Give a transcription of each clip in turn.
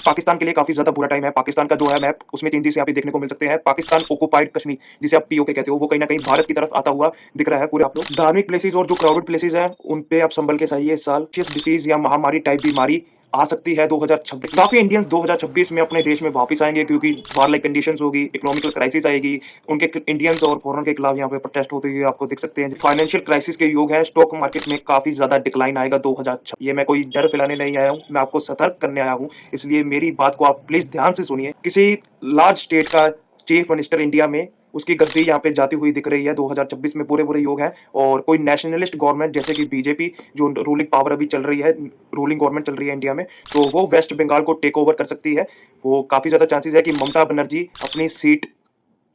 पाकिस्तान के लिए काफ़ी ज़्यादा बुरा टाइम है। पाकिस्तान का जो है मैप उसमें चेंजेस यहाँ पे देखने को मिल सकते हैं। पाकिस्तान ऑक्युपाइड कश्मीर जिसे आप पीओके कहते हो, वो कहीं न कहीं भारत की तरफ आता हुआ दिख रहा है पूरे आप लोग। धार्मिक प्लेसेस और जो क्राउडेड प्लेसेस हैं, उन पे आप संभल के जाइए इस साल। किस डिसीज़ या महामारी टाइप बीमारी आ सकती है 2026। काफ़ी इंडियंस 2026 में अपने देश में वापस आएँगे क्योंकि वॉर लाइक कंडीशंस होगी, इकोनॉमिकल क्राइसिस आएगी, उनके इंडियंस और फॉरेन के खिलाफ यहाँ पे प्रोटेस्ट होते हुए आपको दिख सकते हैं। फाइनेंशियल क्राइसिस के योग है, स्टॉक मार्केट में काफ़ी ज़्यादा डिक्लाइन आएगा 2026। ये मैं कोई डर फैलाने नहीं आया हूँ, मैं आपको सतर्क करने आया हूँ, इसलिए मेरी बात को आप प्लीज़ ध्यान से सुनिए। किसी लार्ज स्टेट का चीफ मिनिस्टर इंडिया में उसकी गद्दी यहाँ पे जाती हुई दिख रही है 2026 में पूरे-पूरे योग हैं और कोई नेशनलिस्ट गवर्नमेंट जैसे कि बीजेपी जो रूलिंग पावर अभी चल रही है, रूलिंग गवर्नमेंट चल रही है इंडिया में, तो वो वेस्ट बंगाल को टेक ओवर कर सकती है। वो काफ़ी ज़्यादा चांसेस है कि ममता बनर्जी अपनी सीट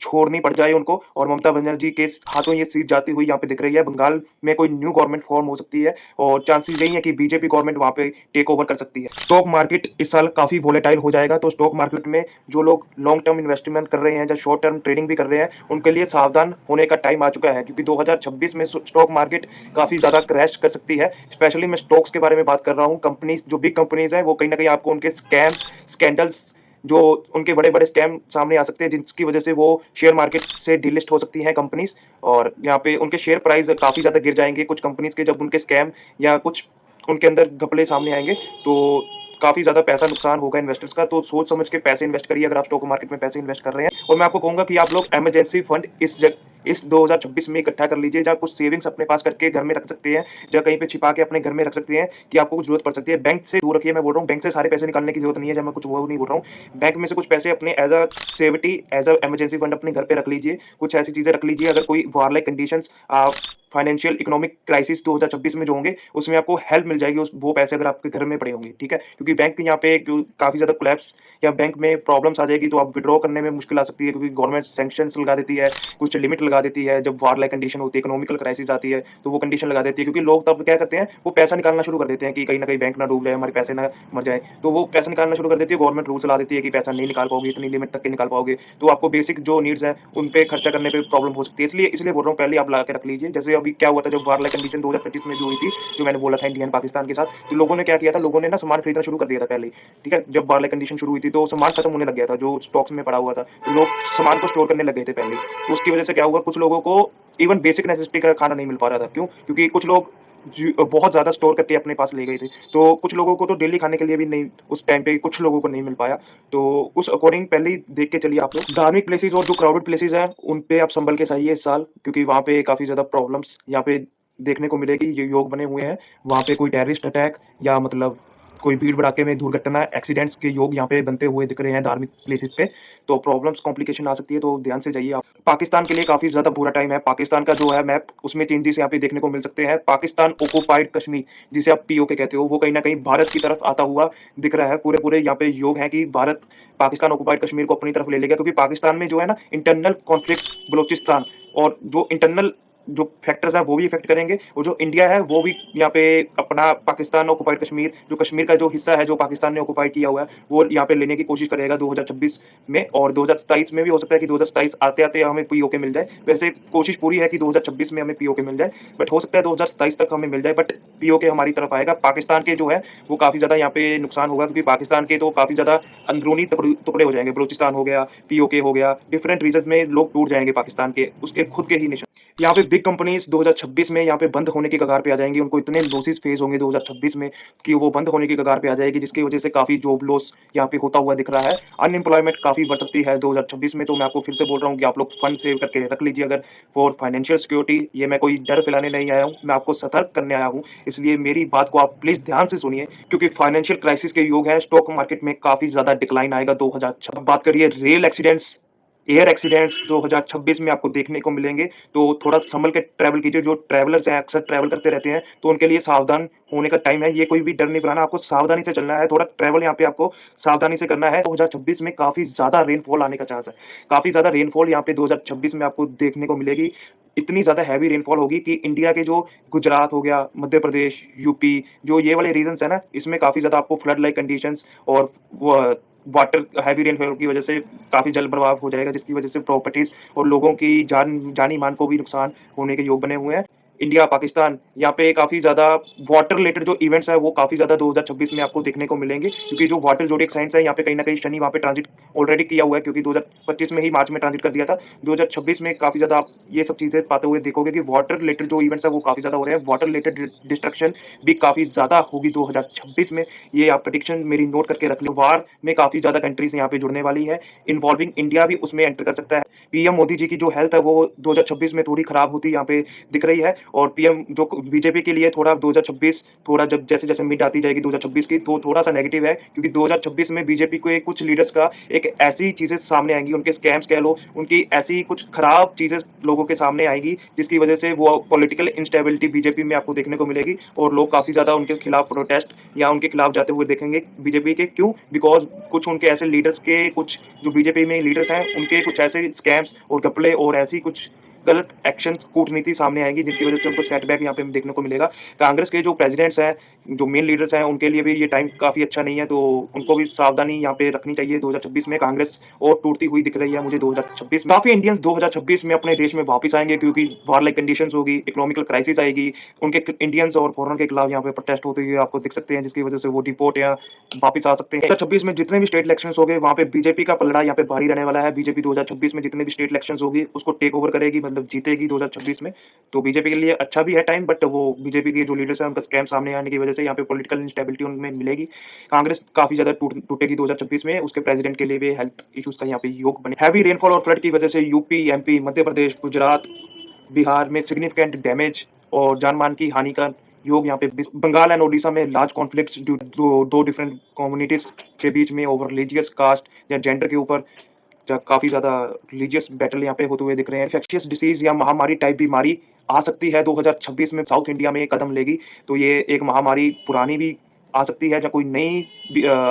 छोड़नी पड़ जाए उनको और ममता बनर्जी के हाथों ये सीट जाती हुई यहाँ पे दिख रही है। बंगाल में कोई न्यू गवर्नमेंट फॉर्म हो सकती है और चांसेस यही है कि बीजेपी गवर्नमेंट वहाँ पे टेक ओवर कर सकती है। स्टॉक मार्केट इस साल काफ़ी वोलेटाइल हो जाएगा, तो स्टॉक मार्केट में जो लोग लॉन्ग टर्म इन्वेस्टमेंट कर रहे हैं या शॉर्ट टर्म ट्रेडिंग भी कर रहे हैं, उनके लिए सावधान होने का टाइम आ चुका है क्योंकि 2026 में स्टॉक मार्केट काफ़ी ज़्यादा क्रैश कर सकती है। स्पेशली मैं स्टॉक्स के बारे में बात कर रहा हूँ। कंपनीज़ जो बिग कंपनीज़ हैं, वो कहीं न कहीं आपको उनके स्कैंडल्स जो उनके बड़े-बड़े स्कैम सामने आ सकते हैं, जिसकी वजह से वो शेयर मार्केट से डिलिस्ट हो सकती हैं कंपनीज़ और यहाँ पे उनके शेयर प्राइस काफ़ी ज़्यादा गिर जाएँगे। कुछ कंपनीज़ के जब उनके स्कैम या कुछ उनके अंदर घपले सामने आएँगे, तो काफ़ी ज़्यादा पैसा नुकसान होगा इन्वेस्टर्स का, तो सोच समझ के पैसे इन्वेस्ट करिए अगर आप स्टॉक मार्केट में पैसे इन्वेस्ट कर रहे हैं। और मैं आपको कहूँगा कि आप लोग इमरजेंसी फंड इस 2026 में इकट्ठा कर लीजिए, या कुछ सेविंग्स अपने पास करके घर में रख सकते हैं, या कहीं पे छिपा के अपने घर में रख सकते हैं कि आपको कुछ ज़रूरत पड़ सकती है। बैंक से दूर रखिए, मैं बोल रहा हूँ, बैंक से सारे पैसे निकालने की ज़रूरत नहीं है, जब मैं कुछ वो नहीं बोल रहा हूँ। बैंक में से कुछ पैसे अपने as a safety, as a emergency fund अपने घर पे रख लीजिए। कुछ ऐसी चीज़ें रख लीजिए, अगर कोई war like conditions financial economic crisis 2026 में जो होंगे, उसमें आपको हेल्प मिल जाएगी, उस वो पैसे अगर आपके घर में पड़े होंगे, ठीक है? क्योंकि बैंक यहाँ पे काफ़ी ज़्यादा कोलैप्स या बैंक में प्रॉब्लम्स आ जाएगी, तो आप विथड्रॉ करने में मुश्किल आ सकती है क्योंकि गवर्नमेंट सैंक्शंस लगा देती है, कुछ लिमिट लगा देती है। जब वार लाइक कंडीशन होती है, इकोनॉमिकल क्राइसिस आती है, तो वो कंडीशन लगा देती है क्योंकि लोग तब क्या करते हैं, वो पैसा निकालना शुरू कर देते हैं कि कहीं न कहीं बैंक ना डूब जाए, हमारे पैसे ना मर जाएँ। तो वो पैसा निकालना शुरू कर देती है, गवर्नमेंट रूल्स ला देती है कि पैसा नहीं निकाल पाओगे, इतनी लिमिट तक के निकाल पाओगे। तो आपको बेसिक जो नीड्स हैं, उन पे खर्चा करने पे प्रॉब्लम हो सकती है। इसलिए इसलिए बोल रहा हूँ, पहले आप ला के रख लीजिए। जैसे अभी क्या हुआ था जब वार लाइक कंडीशन 2025 में जो हुई थी, जो मैंने बोला था इंडिया एंड पाकिस्तान के साथ, तो लोगों ने क्या किया था, लोगों ने ना सामान खरीदना शुरू कर दिया था पहले ही, ठीक है? जब वार लाइक कंडीशन शुरू हुई थी, तो सामान खत्म होने लग गया था, जो स्टॉक्स में पड़ा हुआ था। तो लोग सामान को स्टोर करने लग गए थे पहले ही। तो उसकी वजह से क्या हुआ, कुछ लोगों को इवन बेसिक नेसेसिटी का खाना नहीं मिल पा रहा था। क्यों? क्योंकि कुछ लोग बहुत ज़्यादा स्टोर करके अपने पास ले गए थे। तो कुछ लोगों को तो डेली खाने के लिए भी नहीं, उस टाइम पे कुछ लोगों को नहीं मिल पाया। तो उस अकॉर्डिंग पहले ही देख के चलिए आप लोग। धार्मिक प्लेसेस और जो क्राउडेड प्लेसेस हैं, उन पे आप संभल के जाइए इस साल क्योंकि वहाँ पे काफ़ी ज़्यादा प्रॉब्लम्स यहाँ पे देखने को मिलेगी। ये योग बने हुए हैं। वहाँ पे कोई टेररिस्ट अटैक या मतलब कोई भीड़-भड़ाके में दुर्घटना, एक्सीडेंट्स के योग यहाँ पे बनते हुए दिख रहे हैं धार्मिक प्लेसेस पे। तो प्रॉब्लम्स, कॉम्प्लिकेशन आ सकती है, तो ध्यान से जाइए आप। पाकिस्तान के लिए काफ़ी ज़्यादा बुरा टाइम है। पाकिस्तान का जो है मैप उसमें चेंजेस यहाँ पे देखने को मिल सकते हैं। पाकिस्तान ऑक्युपाइड कश्मीर जिसे आप पीओके कहते हो, वो कहीं न कहीं भारत की तरफ आता हुआ दिख रहा है। पूरे-पूरे यहाँ पे योग हैं कि भारत पाकिस्तान ऑक्युपाइड कश्मीर को अपनी तरफ ले लेगा क्योंकि पाकिस्तान में जो है ना इंटरनल कॉन्फ्लिक्ट्स बलूचिस्तान और जो इंटरनल जो फैक्टर्स हैं वो भी इफ़ेक्ट करेंगे और जो इंडिया है वो भी यहाँ पे अपना पाकिस्तान ऑक्युपाइड कश्मीर, जो कश्मीर का जो हिस्सा है जो पाकिस्तान ने ऑक्युपाइड किया हुआ है, वो यहाँ पे लेने की कोशिश करेगा 2026 में और 2027 में भी हो सकता है कि 2027 आते-आते हमें पीओके मिल जाए। वैसे कोशिश पूरी है कि 2026 में हमें पीओके मिल जाए, बट हो सकता है 2027 तक हमें मिल जाए, बट पीओके हमारी तरफ आएगा। पाकिस्तान के जो है वो काफ़ी ज़्यादा यहाँ पे नुकसान होगा क्योंकि पाकिस्तान के तो काफ़ी ज़्यादा अंदरूनी टुकड़े हो जाएँगे। बलूचिस्तान हो गया, पीओके हो गया, डिफरेंट रीजन में लोग टूट जाएँगे पाकिस्तान के, उसके खुद के ही नेशन। यहाँ पे बिग कंपनीज़ 2026 में यहाँ पे बंद होने की कगार पे आ जाएँगी। उनको इतने लॉसेस फेस होंगे 2026 में कि वो बंद होने की कगार पे आ जाएगी, जिसकी वजह से काफ़ी जॉब लॉस यहाँ पे होता हुआ दिख रहा है। अनएम्प्लॉयमेंट काफ़ी बढ़ सकती है 2026 में, तो मैं आपको फिर से बोल रहा हूँ कि आप लोग फंड सेव करके रख लीजिए अगर फॉर फाइनेंशियल सिक्योरिटी। ये मैं कोई डर फैलाने नहीं आया हूँ, मैं आपको सतर्क करने आया हूँ। इसलिए मेरी बात को आप प्लीज़ ध्यान से सुनिए क्योंकि फाइनेंशियल क्राइसिस के योग है, स्टॉक मार्केट में काफ़ी ज़्यादा डिक्लाइन आएगा 2026। बात करिए रेल एक्सीडेंट्स, एयर एक्सीडेंट्स 2026 में आपको देखने को मिलेंगे, तो थोड़ा संभल के ट्रैवल कीजिए। जो ट्रैवलर्स हैं, अक्सर ट्रैवल करते रहते हैं, तो उनके लिए सावधान होने का टाइम है। ये कोई भी डर नहीं फैलाना, आपको सावधानी से चलना है, थोड़ा ट्रैवल यहाँ पे आपको सावधानी से करना है। 2026 में काफ़ी ज़्यादा रेनफॉल आने का चांस है। काफ़ी ज़्यादा रेनफॉल यहाँ पे 2026 में आपको देखने को मिलेगी। इतनी ज़्यादा हेवी रेनफॉल होगी कि इंडिया के जो गुजरात हो गया, मध्य प्रदेश, यूपी, जो ये वाले रीजन्स हैं ना, इसमें काफ़ी ज़्यादा आपको फ्लड लाइक कंडीशंस और व वाटर हेवी रेनफॉल की वजह से काफ़ी जल प्रवाह हो जाएगा, जिसकी वजह से प्रॉपर्टीज़ और लोगों की जानी-मान को भी नुकसान होने के योग बने हुए हैं। इंडिया, पाकिस्तान, यहाँ पे काफ़ी ज़्यादा वाटर रिलेटेड जो इवेंट्स हैं, वो काफ़ी ज़्यादा 2026 में आपको देखने को मिलेंगे, क्योंकि जो वाटर ज़ोडिएक साइंस है, यहाँ पे कहीं न कहीं शनि वहाँ पे ट्रांज़िट ऑलरेडी किया हुआ है, क्योंकि 2025 में ही मार्च में ट्रांज़िट कर दिया था। 2026 में काफ़ी ज़्यादा आप ये सब चीज़ें पाते हुए देखोगे कि वाटर रिलेटेड जो इवेंट्स हैं, वो काफ़ी ज़्यादा हो रहे हैं। वाटर रिलेटेड डिस्ट्रक्शन भी काफ़ी ज़्यादा होगी 2026 में। ये आप प्रेडिक्शन मेरी नोट करके रख लो। वार में काफ़ी ज़्यादा कंट्रीज़ यहाँ पे जुड़ने वाली है, इन्वॉल्विंग इंडिया भी उसमें एंटर कर सकता है। पीएम मोदी जी की जो हेल्थ है, वो 2026 में थोड़ी खराब होती यहाँ पे दिख रही है, और पीएम जो बीजेपी के लिए थोड़ा 2026 थोड़ा जब जैसे-जैसे मिड आती जाएगी 2026 की, तो थोड़ा-सा नेगेटिव है, क्योंकि 2026 में बीजेपी के कुछ लीडर्स का एक ऐसी चीज़ें सामने आएँगी, उनके स्कैम्स कह लो, उनकी ऐसी कुछ खराब चीज़ें लोगों के सामने आएँगी, जिसकी वजह से वो पॉलिटिकल इंस्टेबिलिटी बीजेपी में आपको देखने को मिलेगी, और लोग काफ़ी ज़्यादा उनके खिलाफ प्रोटेस्ट या उनके खिलाफ जाते हुए देखेंगे बीजेपी के। क्यों? बिकॉज़ कुछ उनके ऐसे लीडर्स के कुछ जो बीजेपी में लीडर्स हैं, उनके कुछ ऐसे स्कैम्स और घपले और ऐसी कुछ गलत एक्शंस, कूटनीति सामने आएँगी, जिनकी वजह से उनको सेटबैक यहाँ पे देखने को मिलेगा। कांग्रेस के जो प्रेज़िडेंट्स हैं, जो मेन लीडर्स हैं, उनके लिए भी ये टाइम काफ़ी अच्छा नहीं है, तो उनको भी सावधानी यहाँ पे रखनी चाहिए। 2026 में कांग्रेस और टूटती हुई दिख रही है मुझे 2026 में। काफ़ी इंडियंस 2026 में अपने देश में वापस आएँगे, क्योंकि वार लाइक कंडीशंस होगी, इकोनॉमिकल क्राइसिस आएगी, उनके इंडियंस और फॉरेनर के खिलाफ यहाँ पे प्रोटेस्ट होते हुए आपको दिख सकते हैं, जिसकी वजह से वो डिपोर्ट या वापस आ सकते हैं। 2026 में जितने भी स्टेट इलेक्शंस होंगे, वहाँ पे बीजेपी का पलड़ा यहाँ पे भारी रहने वाला है। बीजेपी 2026 में जितने भी स्टेट इलेक्शंस होगी, उसको टेक ओवर करेगी, मतलब जीतेगी 2026 में। तो बीजेपी के लिए अच्छा भी है टाइम, बट वो बीजेपी के जो लीडर्स हैं, उनका स्कैम सामने आने की वजह से यहाँ पे पॉलिटिकल इंस्टेबिलिटी उनमें मिलेगी। कांग्रेस काफ़ी ज़्यादा टूटेगी 2026 में, उसके प्रेज़िडेंट के लिए भी हेल्थ इश्यूज़ का यहाँ पे योग बने। हेवी रेनफॉल और फ्लड की वजह से यूपी, एमपी, मध्य प्रदेश, गुजरात, बिहार में सिग्निफिकेंट डैमेज और जान-माल की हानि का योग यहाँ पे बंगाल एंड ओडिशा में लार्ज कॉन्फ्लिक्ट्स ड्यू दो डिफरेंट कम्युनिटीज़ के बीच में ओवर रिलीजियस, कास्ट या जेंडर के ऊपर काफ़ी ज़्यादा रिलीजियस बैटल यहाँ पे होते हुए दिख रहे हैं। इन्फेक्शियस डिसीज़ या महामारी टाइप बीमारी आ सकती है 2026 में, साउथ इंडिया में कदम लेगी। तो ये एक महामारी पुरानी भी आ सकती है, या कोई नई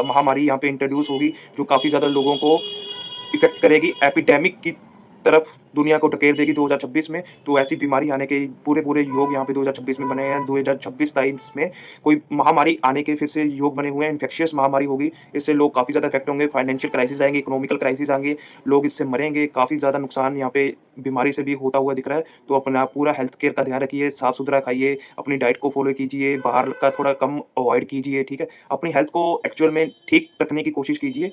महामारी यहाँ पे इंट्रोड्यूस होगी, जो काफ़ी ज़्यादा लोगों को इफ़ेक्ट करेगी, एपिडेमिक की तरफ दुनिया को ढकेल देगी 2026 में। तो ऐसी बीमारी आने के पूरे-पूरे योग यहाँ पे 2026 में बने हैं। 2026 टाइम्स में कोई महामारी आने के फिर से योग बने हुए हैं, इन्फेक्शियस महामारी होगी, इससे लोग काफ़ी ज़्यादा इफ़ेक्ट होंगे, फाइनेंशियल क्राइसिस आएँगे, इकोनॉमिकल क्राइसिस आएँगे, लोग इससे मरेंगे, काफ़ी ज़्यादा नुकसान यहाँ पे बीमारी से भी होता हुआ दिख रहा है। तो अपना पूरा हेल्थ केयर का ध्यान रखिए, साफ-सुथरा खाइए, अपनी डाइट को फ़ॉलो कीजिए, बाहर का थोड़ा कम अवॉइड कीजिए, ठीक है? अपनी हेल्थ को एक्चुअल में ठीक रखने की कोशिश कीजिए।